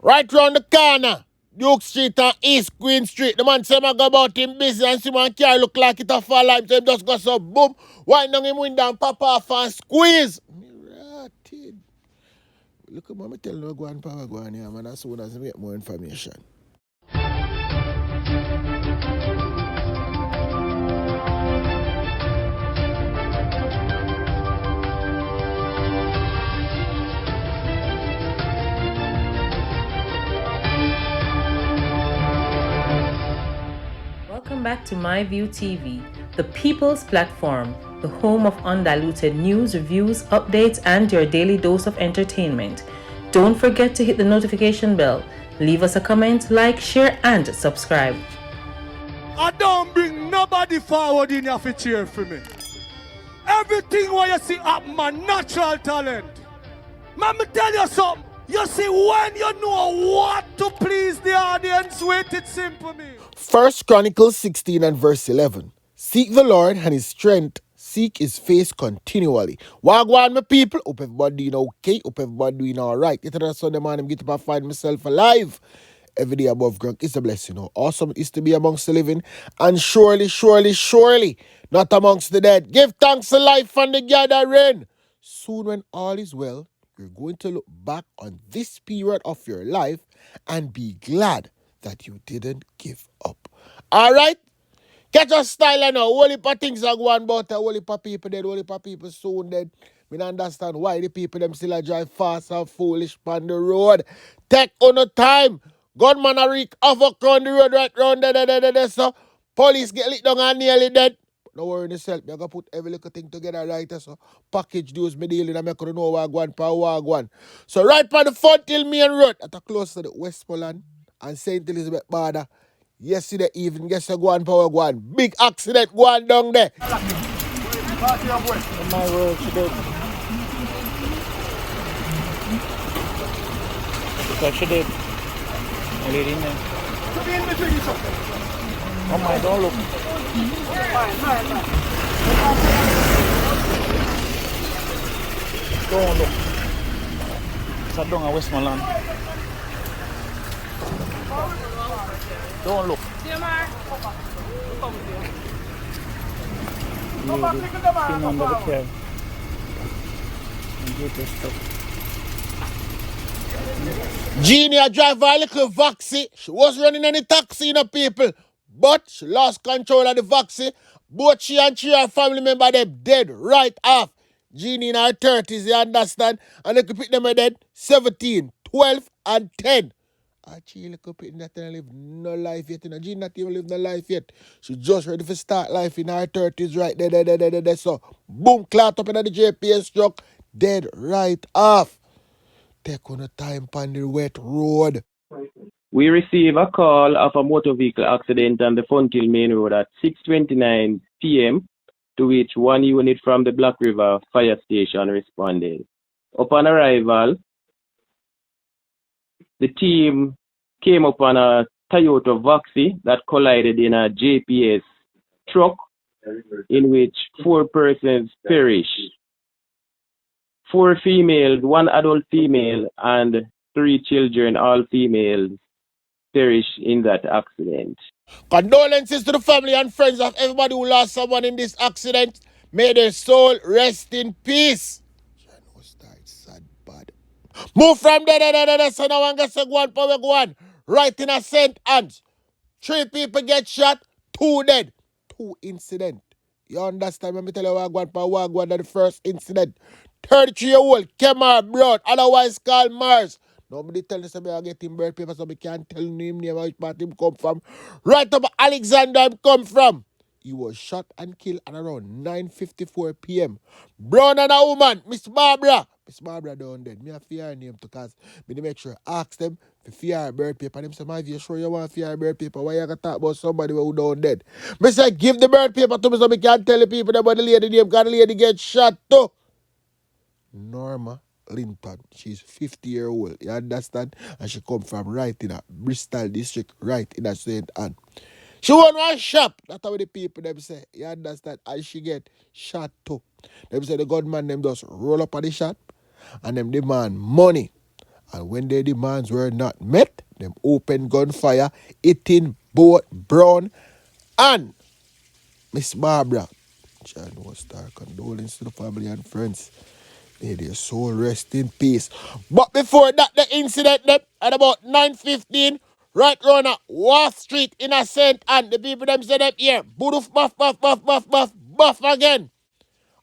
Right round the corner, Duke Street and East Queen Street. The man say I go about him business and see my car look like it a fall like so him just go so boom. Wind down him window and pop off and squeeze. Me rotted. Look at me tell you go and power go on here, man, as soon as I get more information. Welcome back to MyView TV, the people's platform, the home of undiluted news, reviews, updates, and your daily dose of entertainment. Don't forget to hit the notification bell, leave us a comment, like, share, and subscribe. I don't bring nobody forward in here to cheer for me. Everything what you see up my natural talent. Man, me tell you something. You see, when you know what to please the audience with, it's simple me. 1 Chronicles 16 and verse 11. Seek the Lord and his strength. Seek his face continually. Wagwan, my people. Hope everybody doing okay. Hope everybody doing all right. It's another Sunday morning. I'm getting up and find myself alive. Every day above ground is a blessing. Awesome is to be amongst the living. And surely, surely, surely, not amongst the dead. Give thanks to life and the gathering. Soon when all is well, you're going to look back on this period of your life and be glad that you didn't give up. All right? Catch a style now. Whole heap of things are going about. Whole heap of people dead. Whole heap of people soon dead. We don't understand why the people them still drive fast and foolish on the road. Take on the time. Gunman a wreak havoc on the road right round there. So police get lit down and nearly dead. Don't worry yourself. You're going to put every little thing together right. So package those me dealing and make you know wagwan per wagwan. So right by the Fort Hill Main Road at a close to the Westmoreland and St. Elizabeth border. Yesterday evening, guess you go on power go on. Big accident go on down there. On my road today. Because she did. I did in there. Oh my, don't look. Don't look. It's a down at Westmoreland. Don't look. Kemar. Thing under the car. Genie drive a little Voxy. She was running any taxi in the people. But she lost control of the Voxy. Both she and her family member them dead right off. Genie in her 30s, you understand? And they could pick them dead 17, 12, and 10. She look up in that and live no life yet. She not even live no life yet. She just ready to start life in her 30s right there. So, boom, clot up in the JPS truck, dead right off. Take on a time on the wet road. We receive a call of a motor vehicle accident on the Fort Hill Main Road at 6:29 p.m., to which one unit from the Black River Fire Station responded. Upon arrival, the team came upon a Toyota Voxy that collided in a JPS truck in which 4 persons perished. 4 females, 1 adult female, and 3 children, all females, perished in that accident. Condolences to the family and friends of everybody who lost someone in this accident. May their soul rest in peace. Sad, bad. Move from there. So now I'm going to go on, power go on. Right in a St. Anne's. 3 people get shot, 2 dead. 2 incident. You understand? Let me tell you what go on the first incident. 33-year-old Kemar Brown, otherwise called Mars. Nobody tell us about getting birth paper, so we can't tell him name which part him come from. Right up Alexander him come from. He was shot and killed at around 9:54 p.m. Brown and a woman, Miss Barbara. Miss Barbara down dead. Me have fear her name because me make sure ask them to fear her birth paper. And them say, "My, you sure you want fear her birth paper? Why you gonna talk about somebody who down dead?" Me say, give the birth paper to me so me can tell the people about the lady name because the lady get shot too. Norma Linton. She's 50-year-old. You understand? And she come from right in a Bristol district, right in a St. Anne. She won one shop. That's how the people them say. You understand? And she get shot too. Them say the gunman them just roll up on the shop and them demand money. And when their demands were not met, them opened gunfire, hitting both Brown and Miss Barbara. John was star condolence to the family and friends. May their soul rest in peace. But before that, the incident them at about 9:15, right round at Wall Street in a St. Anne, the people them said up here, buff, buff, buff, buff, buff, buff, buff again.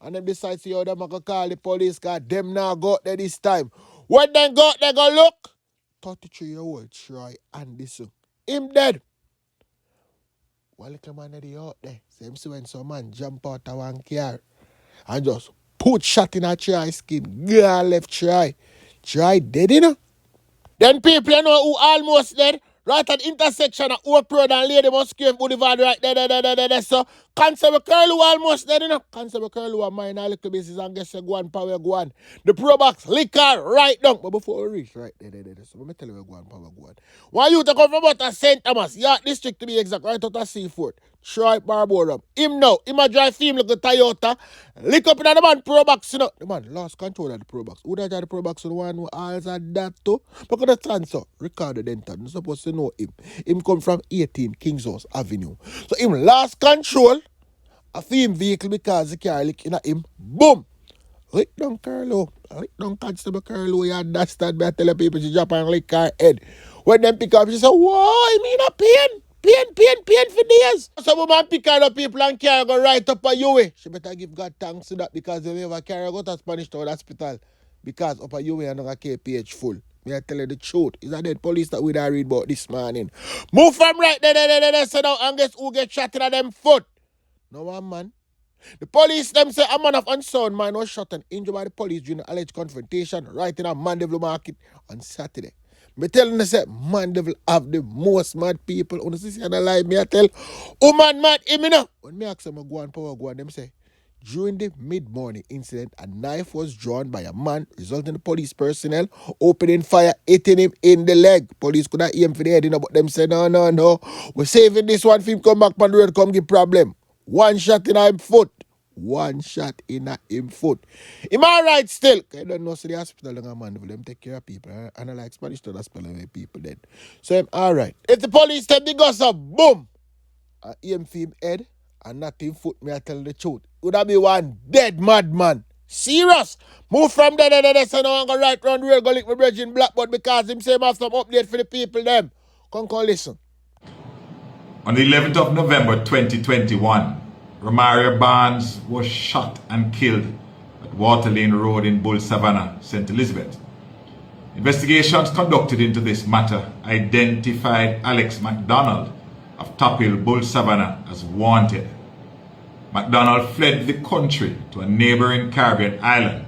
And them decide to how them gonna call the police, cause them now go out there this time. When they go out, they go look. 33-year-old Troy Anderson. Him dead. One little man that out there. Same see when some man jump out of one car and just put shot in a Troy skin. Girl left Troy. Troy dead, you know. Then people you know who almost dead. Right at the intersection of Oak Road and Lady Musgrave Boulevard right there. So, Constable Curl who almost dead, you know. Constable Curl who a minor little business and guess you go on power go on. The Pro Box liquor right down. But before we reach right there. So, let me tell you where go on power go on. Why you to come from out of St. Thomas, York District to be exact, right out of Seaford. Troy Barborum. Him now, him a drive him like a Toyota. Lick up in the man Pro Box, you know. The man lost control of the Pro Box. Who that drive the Pro Box? The one who alls had that too. But the answer, Ricardo Denton, you're supposed to know him. Him come from 18 King's House Avenue. So him lost control of him vehicle because the car lick in him. Boom! Lick down Carlo. Lick down Constable Carlo. You understand me? I tell the people she drop and lick her head. When them pick up, she say, why? Me not pain. Pain for days. So woman pick her up people and carry go right up a UE. She better give God thanks to that because they never carry go to Spanish Town Hospital. Because up a UE and a KPH full. Me I tell you the truth. It's a dead police that we da read about this morning. Move from right there. So now and guess who get shot in them foot? No one man. The police them say a man of unsound man was shot and injured by the police during an alleged confrontation right in a Mandeville market on Saturday. Me tell them say Mandeville have the most mad people. On the see and lie me I tell man mad him you know. When me ask them go on power go on them say during the mid-morning incident, a knife was drawn by a man, resulting in the police personnel opening fire, hitting him in the leg. Police could not aim for the head, you know, but them say, no. We're saving this one for him come back on the road, come give problem. One shot in him foot. One shot in him foot. Am I right still? I don't know, so the hospital and man, them take care of people. And I like Spanish to the hospital where people dead. So I'm all right. If the police take the guns up, boom, aim for him head, and not him foot, me I tell the truth. Would that be one dead madman? Serious? Move from there, so now I'm going to right round the road, go lick my bridge in Blackboard because him say him have some update for the people them. Come listen. On the 11th of November 2021, Romario Barnes was shot and killed at Water Lane Road in Bull Savannah, St. Elizabeth. Investigations conducted into this matter identified Alex McDonald of Top Hill, Bull Savannah as wanted. McDonald fled the country to a neighboring Caribbean island.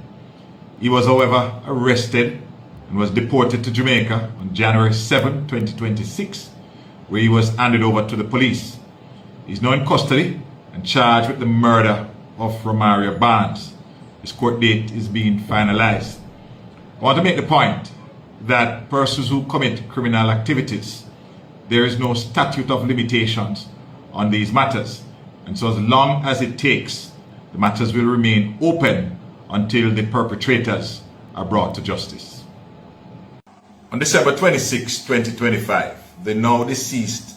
He was, however, arrested and was deported to Jamaica on January 7, 2026, where he was handed over to the police. He is now in custody and charged with the murder of Romario Barnes. His court date is being finalized. I want to make the point that persons who commit criminal activities, there is no statute of limitations on these matters. And so as long as it takes, the matters will remain open until the perpetrators are brought to justice. On December 26, 2025, the now deceased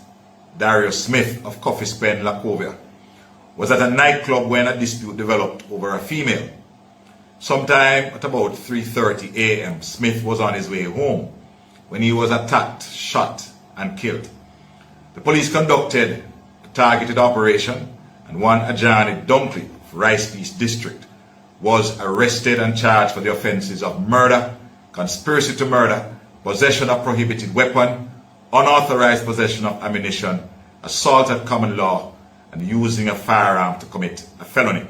Darius Smith of Coffee's Pen, Lacovia, was at a nightclub when a dispute developed over a female. Sometime at about 3:30 a.m., Smith was on his way home when he was attacked, shot, and killed. The police conducted a targeted operation, and one Ajani Dunkley of Rice East District was arrested and charged for the offenses of murder, conspiracy to murder, possession of prohibited weapon, unauthorized possession of ammunition, assault at common law, and using a firearm to commit a felony.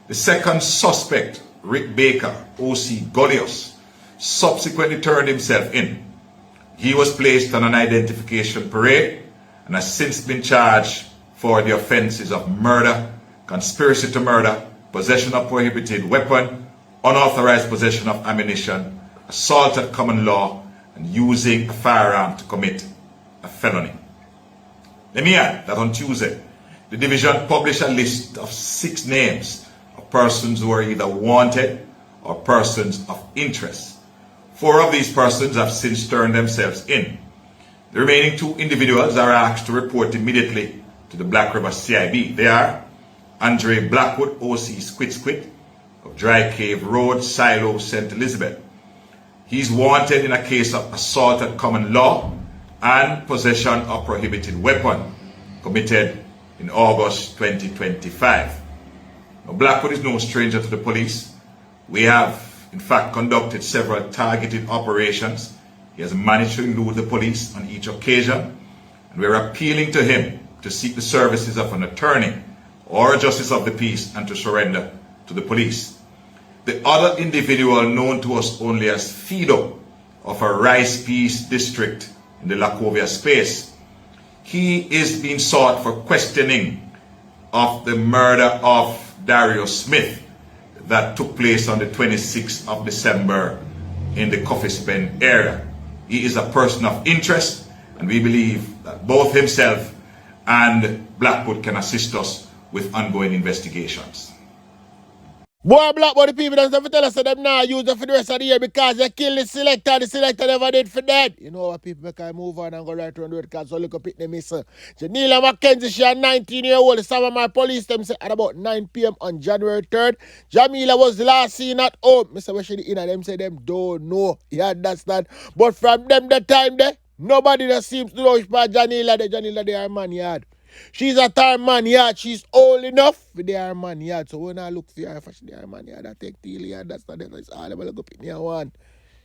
The second suspect, Rick Baker, O.C. Golios, subsequently turned himself in. He was placed on an identification parade and has since been charged for the offenses of murder, conspiracy to murder, possession of prohibited weapon, unauthorized possession of ammunition, assault at common law, and using a firearm to commit a felony. Let me add that on Tuesday, the division published a list of 6 names of persons who are either wanted or persons of interest. 4 of these persons have since turned themselves in. The remaining 2 individuals are asked to report immediately to the Black River CIB. They are Andre Blackwood, OC Squid of Dry Cave Road, Silo, St. Elizabeth. He's wanted in a case of assault at common law and possession of prohibited weapon committed in August 2025. Now, Blackwood is no stranger to the police. We have, in fact, conducted several targeted operations. He has managed to elude the police on each occasion, and we're appealing to him to seek the services of an attorney or a justice of the peace and to surrender to the police. The other individual, known to us only as Fido, of a Rice Peace district in the Lacovia space, he is being sought for questioning of the murder of Dario Smith that took place on the 26th of December in the Coffee Spend area. He is a person of interest, and we believe that both himself and Blackwood can assist us with ongoing investigations. Boy, black body people don't have to tell us that them now use it for the rest of the year because they kill the selector never did for that. You know what people make I move on and go right around the road because so look up at them, miss. Janila Mackenzie, she a 19-year-old. Some of my police them say at about 9 p.m. on January 3rd. Jamila was last seen at home. Mr. Where she in and them say them don't know. You understand? But from them the time there, nobody that seems to know about Janila. Janila they are man yard. She's at her man yard. She's old enough for their man yard. So when I look for her, for their man yard, I take till yard. That's not it. It's all I'm going to pick me one.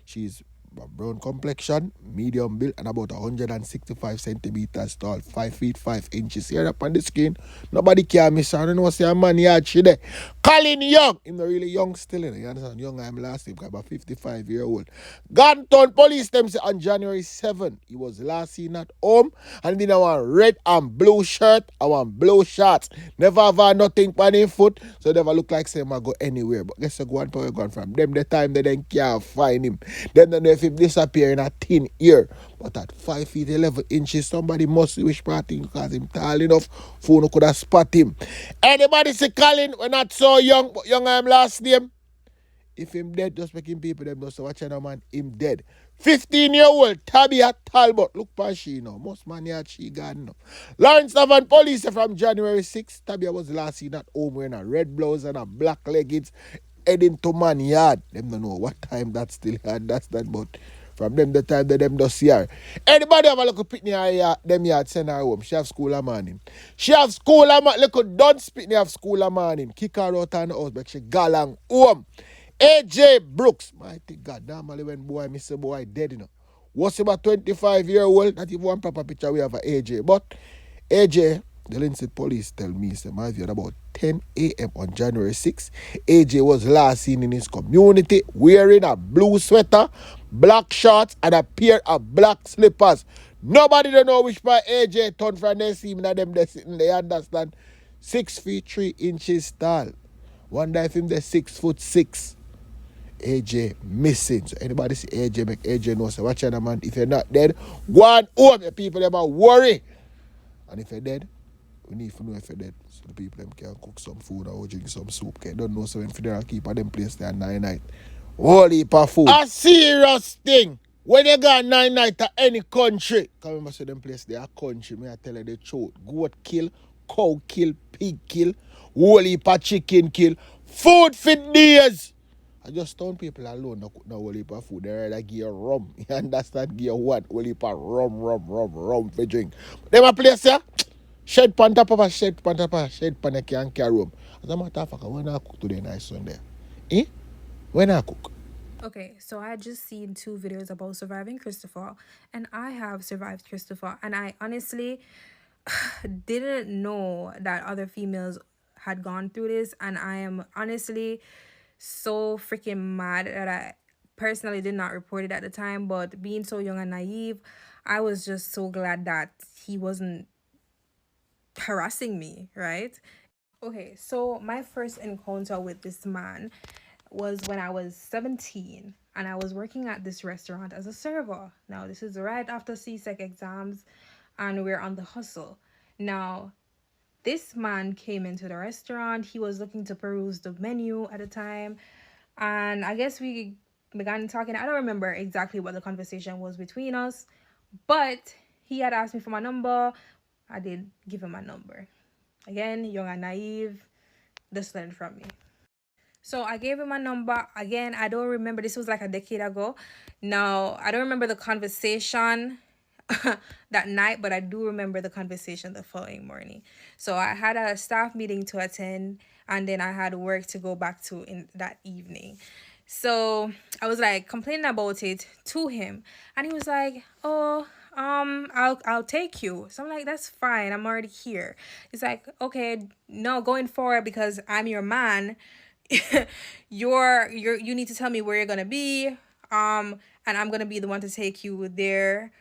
She's a brown complexion, medium build, and about 165 centimeters tall, 5 feet 5 inches. Here up on the screen, nobody can miss her. I don't know what's her man yard. She there. Colin Young. He's not really young still. You understand? Young I'm last name, about 55-year-old. Ganton police them say on January 7, he was last seen at home, and then I want red and blue shirt, I want blue shorts. Never have nothing on his foot, so never look like say I go anywhere. But guess go on where gone from them the time they then can't find him. Then don't know if he disappear in a thin ear. But at 5 feet 11 inches, somebody must wish party because him tall enough phone could have spot him. Anybody say Colin, we're not so young, but young I'm last name. If him dead, just making people them know so watch out man, him dead. 15-year-old Tabia Talbot. Look past she now. Most man here she gone now. Lawrence Navan police from January 6th. Tabia was last seen at home wearing a red blouse and a black leggings heading to man yard. Them don't know what time that still understand, but from them the time that them don't see her. Anybody have a look pitney her them yard send her home. She have school a morning. She have school a morning. Look don't pitney have school a morning. Kick her out on the house but she galang home. AJ Brooks. Mighty God, normally when boy, Mr. Boy dead, you know. What's about 25-year-old? Not even one proper picture we have of AJ. But AJ, the Lindsay police tell me, say, my view, at about 10 a.m. on January 6th, AJ was last seen in his community wearing a blue sweater, black shorts, and a pair of black slippers. Nobody don't know which part AJ turned from them see me them they sitting, they understand. 6 feet 3 inches tall. Wonder if him they 6'6". AJ missing. So anybody see AJ, make AJ know. So watch out, man. If you're not dead, go on home. Your people them are worry. And if you're dead, we need to know if you're dead. So the people them can cook some food or drink some soup. Okay? Don't know so when funeral keeper them place there 9 night. Holy heap of food. A serious thing. When you got 9 night to any country, come remember so them place there a country. Me I tell you the truth. Goat kill, cow kill, pig kill, whole heap of chicken kill. Food for days. I just told people alone not cook no whole heap of food. They rather give you rum. You understand? Give you what? Whole heap of rum for drink. Them a place here, shed pan top of a shed pan top of a shed pan you can carry rum. As a matter of fact, when I cook today nice one there. Eh? When I cook. Okay, so I just seen 2 videos about surviving Christopher, and I have survived Christopher, and I honestly didn't know that other females had gone through this, and I am honestly so freaking mad that I personally did not report it at the time, but being so young and naive, I was just so glad that he wasn't harassing me, right? Okay, so my first encounter with this man was when I was 17 and I was working at this restaurant as a server. Now, this is right after CSEC exams and we're on the hustle. Now, this man came into the restaurant. He was looking to peruse the menu at the time. And I guess we began talking. I don't remember exactly what the conversation was between us, but he had asked me for my number. I did give him my number. Again, young and naive, just learned from me. So I gave him my number. Again, I don't remember. This was like a decade ago. Now, I don't remember the conversation that night, but I do remember the conversation the following morning. So I had a staff meeting to attend, and then I had work to go back to in that evening. So I was like complaining about it to him, and he was like, "Oh, I'll take you." So I'm like, "That's fine. I'm already here." He's like, "Okay, no, going forward, because I'm your man, you need to tell me where you're gonna be, and I'm gonna be the one to take you there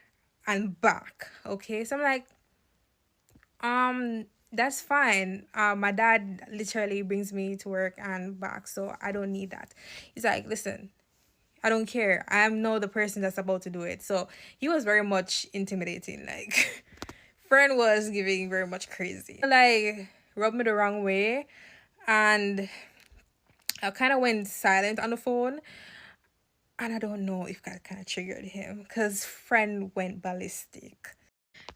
and back." Okay, so I'm like, that's fine. My dad literally brings me to work and back, so I don't need that. He's like, "Listen, I don't care. I know the person that's about to do it." So he was very much intimidating. Like, friend was giving very much crazy. Like, rubbed me the wrong way, and I kind of went silent on the phone. And I don't know if that kind of triggered him, because friend went ballistic.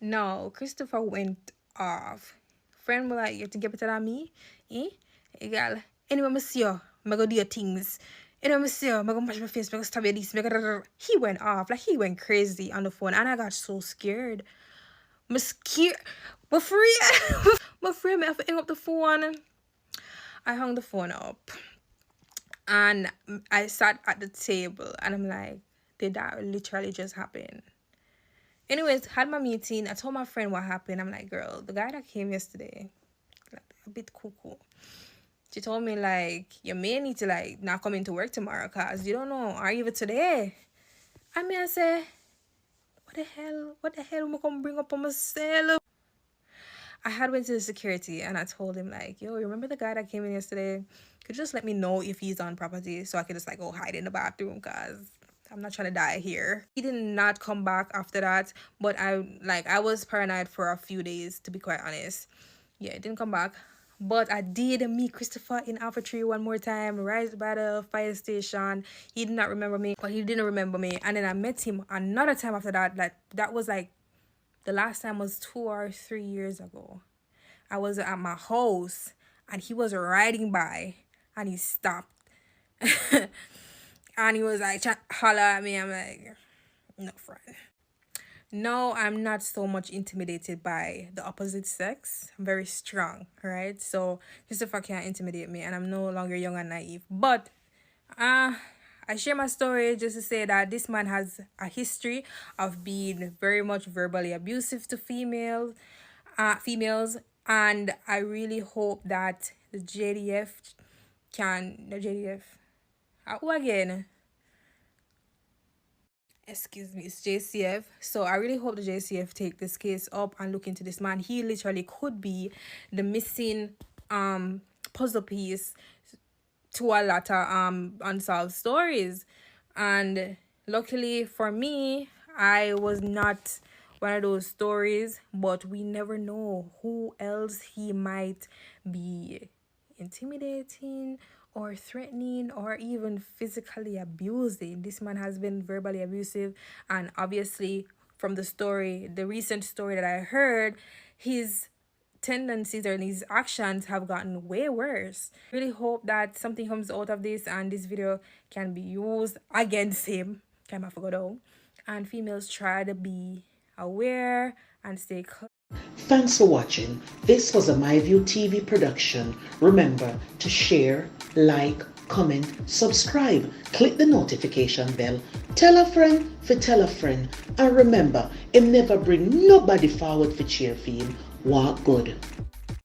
No, Christopher went off. Friend was like, "You have to get better than me? Eh? Hey, girl. Anyway, monsieur, I'm gonna do your things. Anyway, monsieur, I'm gonna mash my face, I'm gonna stab your this. He went off. Like, he went crazy on the phone. And I got so scared. I'm scared. But for real, my friend, I have to hang up the phone. I hung the phone up. And I sat at the table, and I'm like, did that literally just happen? Anyways, had my meeting. I told my friend what happened. I'm like, "Girl, the guy that came yesterday, like, a bit cuckoo." She told me, like, "You may need to, like, not come into work tomorrow, cause you don't know, or even today." I mean, I say, what the hell am I gonna bring up on myself? I had went to the security, and I told him, like, "Yo, you remember the guy that came in yesterday? Could you just let me know if he's on property, so I could just, like, go hide in the bathroom, cause I'm not trying to die here." He did not come back after that, but I was paranoid for a few days, to be quite honest. Yeah, it didn't come back. But I did meet Christopher in Alpha Tree one more time, right by the fire station. He did not remember me, but he didn't remember me. And then I met him another time after that. Like, that was like, the last time was 2 or 3 years ago. I was at my house, and he was riding by, and he stopped. And he was like, holler at me. I'm like, no, friend. No, I'm not so much intimidated by the opposite sex. I'm very strong, right? So Christopher can't intimidate me, and I'm no longer young and naive. But I share my story just to say that this man has a history of being very much verbally abusive to females, and I really hope that the who again? Excuse me, it's JCF. So I really hope the JCF take this case up and look into this man. He literally could be the missing puzzle piece to a lot of unsolved stories. And luckily for me, I was not one of those stories, but we never know who else he might be intimidating or threatening or even physically abusing. This man has been verbally abusive, and obviously from the recent story that I heard, his tendencies or his actions have gotten way worse. Really hope that something comes out of this and this video can be used against him. Kind of forgot, and females try to be aware and stay close. Thanks for watching. This was a MyView TV production. Remember to share, like, comment, subscribe, click the notification bell, tell a friend for tell a friend, and remember, it never bring nobody forward for cheer for him. Walk good.